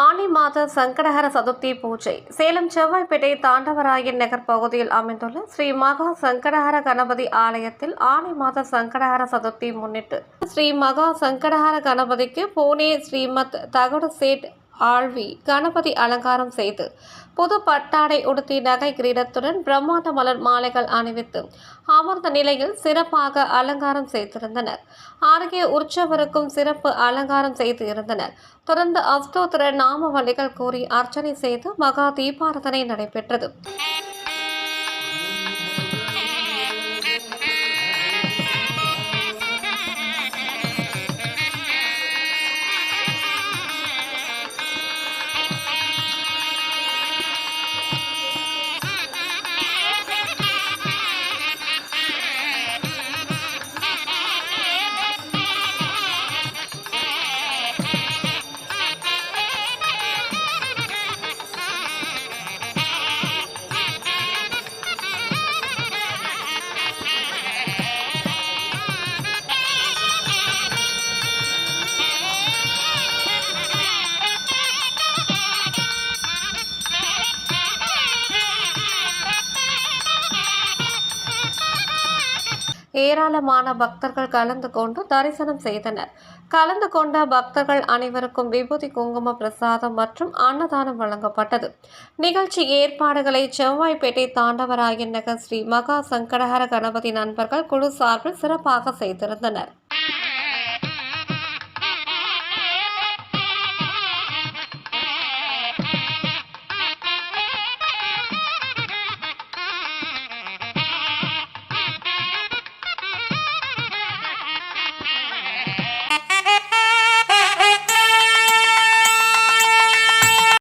ஆனி மாத சங்கடஹர சதுர்த்தி பூஜை சேலம் செவ்வாய்ப்பேட்டை தாண்டவராயன் நகர் பகுதியில் அமைந்துள்ள ஸ்ரீ மகா சங்கடஹர கணபதி ஆலயத்தில் ஆனி மாத சங்கடஹர சதுர்த்தி முன்னிட்டு ஸ்ரீ மகா சங்கடஹர கணபதிக்கு புனே ஸ்ரீமத் தகடு சேட் ஆழ்வி கணபதி அலங்காரம் செய்து புது பட்டாடை உடுத்தி நகை கிரீடத்துடன் பிரம்மாண்ட மலர் மாலைகள் அணிவித்து அமர்ந்த நிலையில் சிறப்பாக அலங்காரம் செய்திருந்தனர். அருகே உற்சவருக்கும் சிறப்பு அலங்காரம் செய்து இருந்தனர். தொடர்ந்து அஷ்டோத்திர நாமவலிகள் கூறி அர்ச்சனை செய்து மகா தீபாரதனை நடைபெற்றது. ஏராளமான பக்தர்கள் கலந்து கொண்டு தரிசனம் செய்தனர். கலந்து கொண்ட பக்தர்கள் அனைவருக்கும் விபூதி குங்கும பிரசாதம் மற்றும் அன்னதானம் வழங்கப்பட்டது. நிகழ்ச்சி ஏற்பாடுகளை செவ்வாய்ப்பேட்டை தாண்டவராயன் நகர் ஸ்ரீ மகா சங்கடஹர கணபதி நண்பர்கள் குழு சார்பில் சிறப்பாக செய்திருந்தனர்.